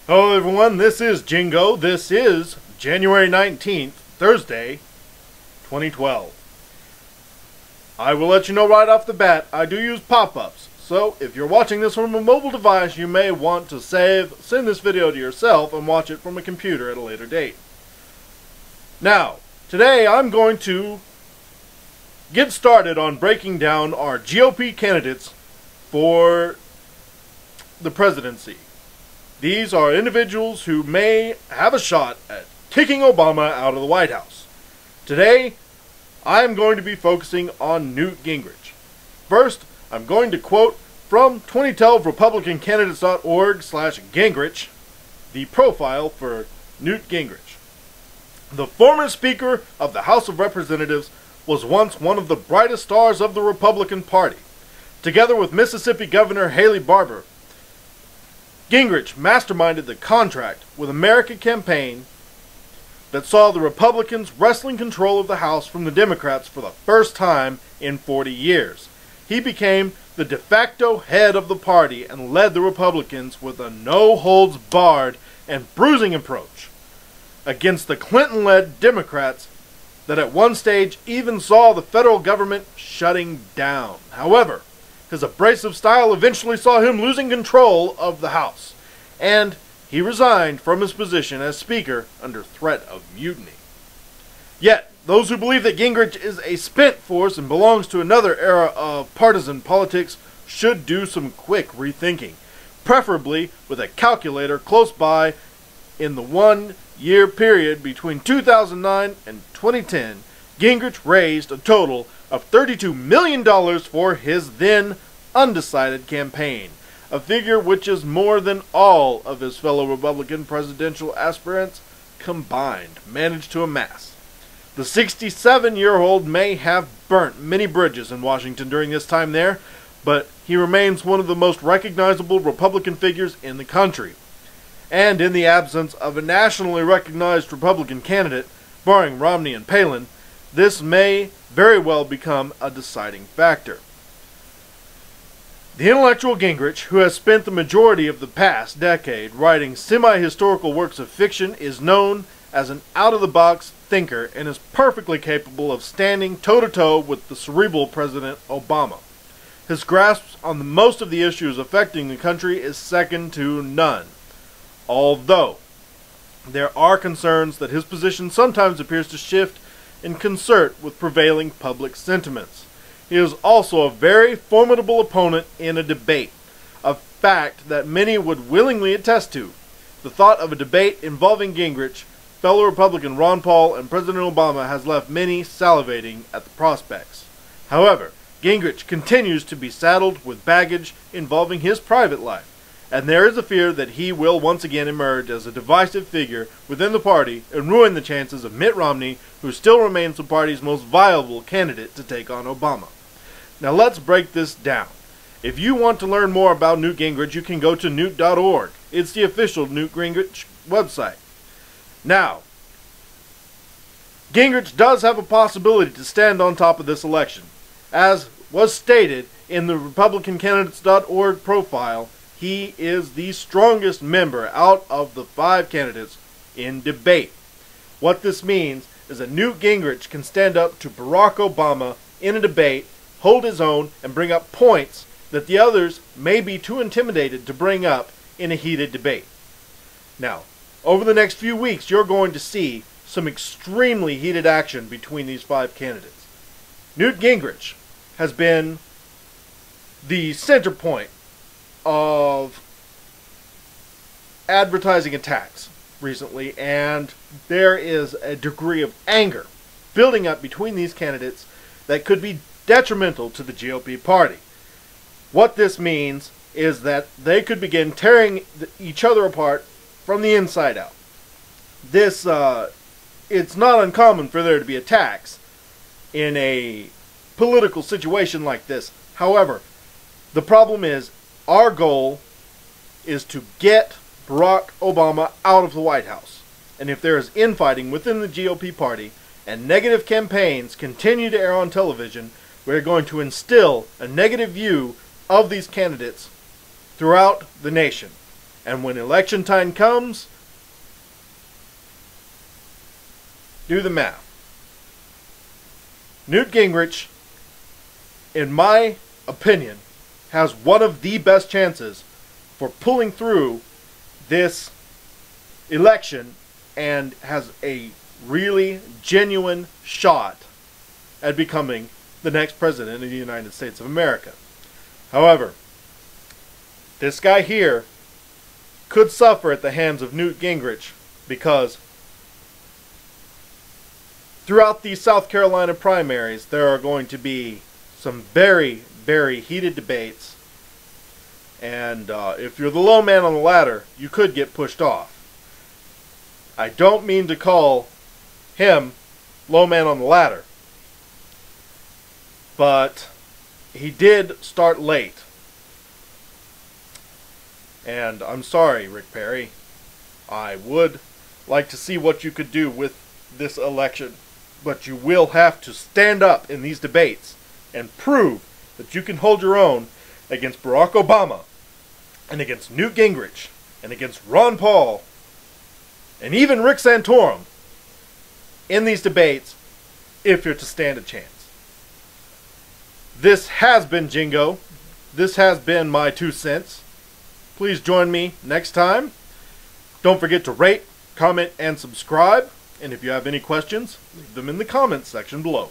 Hello everyone, this is Jingo. This is January 19th, Thursday, 2012. I will let you know right off the bat, I do use pop-ups. So, if you're watching this from a mobile device, you may want to send this video to yourself and watch it from a computer at a later date. Now, today I'm going to get started on breaking down our GOP candidates for the presidency. These are individuals who may have a shot at kicking Obama out of the White House. Today, I am going to be focusing on Newt Gingrich. First, I'm going to quote from 2012 RepublicanCandidates.org/Gingrich, the profile for Newt Gingrich. The former Speaker of the House of Representatives was once one of the brightest stars of the Republican Party. Together with Mississippi Governor Haley Barbour, Gingrich masterminded the contract with America campaign that saw the Republicans wresting control of the House from the Democrats for the first time in 40 years. He became the de facto head of the party and led the Republicans with a no-holds-barred and bruising approach against the Clinton-led Democrats that at one stage even saw the federal government shutting down. However, his abrasive style eventually saw him losing control of the House, and he resigned from his position as Speaker under threat of mutiny. Yet, those who believe that Gingrich is a spent force and belongs to another era of partisan politics should do some quick rethinking, preferably with a calculator close by. In the 1-year period between 2009 and 2010, Gingrich raised a total of $32 million for his then undecided campaign, a figure which is more than all of his fellow Republican presidential aspirants combined managed to amass. The 67-year-old may have burnt many bridges in Washington during his time there, but he remains one of the most recognizable Republican figures in the country. And in the absence of a nationally recognized Republican candidate, barring Romney and Palin, this may very well become a deciding factor. The intellectual Gingrich, who has spent the majority of the past decade writing semi-historical works of fiction, is known as an out-of-the-box thinker and is perfectly capable of standing toe-to-toe with the cerebral President Obama. His grasp on most of the issues affecting the country is second to none, although there are concerns that his position sometimes appears to shift in concert with prevailing public sentiments. He is also a very formidable opponent in a debate, a fact that many would willingly attest to. The thought of a debate involving Gingrich, fellow Republican Ron Paul, and President Obama has left many salivating at the prospects. However, Gingrich continues to be saddled with baggage involving his private life, and there is a fear that he will once again emerge as a divisive figure within the party and ruin the chances of Mitt Romney, who still remains the party's most viable candidate to take on Obama. Now let's break this down. If you want to learn more about Newt Gingrich, you can go to newt.org. It's the official Newt Gingrich website. Now, Gingrich does have a possibility to stand on top of this election. As was stated in the RepublicanCandidates.org profile, he is the strongest member out of the 5 candidates in debate. What this means is that Newt Gingrich can stand up to Barack Obama in a debate, hold his own, and bring up points that the others may be too intimidated to bring up in a heated debate. Now, over the next few weeks, you're going to see some extremely heated action between these 5 candidates. Newt Gingrich has been the center point of advertising attacks recently, and there is a degree of anger building up between these candidates that could be detrimental to the GOP party. What this means is that they could begin tearing each other apart from the inside out. This, it's not uncommon for there to be attacks in a political situation like this. However, the problem is, our goal is to get Barack Obama out of the White House. And if there is infighting within the GOP party and negative campaigns continue to air on television, we're going to instill a negative view of these candidates throughout the nation. And when election time comes, do the math. Newt Gingrich, in my opinion, has one of the best chances for pulling through this election and has a really genuine shot at becoming the next president of the United States of America. However, this guy here could suffer at the hands of Newt Gingrich because throughout the South Carolina primaries there are going to be some very, very heated debates, and if you're the low man on the ladder, you could get pushed off. I don't mean to call him low man on the ladder, but he did start late. And I'm sorry, Rick Perry. I would like to see what you could do with this election, but you will have to stand up in these debates and prove that you can hold your own against Barack Obama and against Newt Gingrich and against Ron Paul and even Rick Santorum in these debates if you're to stand a chance. This has been Jingo. This has been my 2 cents. Please join me next time. Don't forget to rate, comment, and subscribe. And if you have any questions, leave them in the comments section below.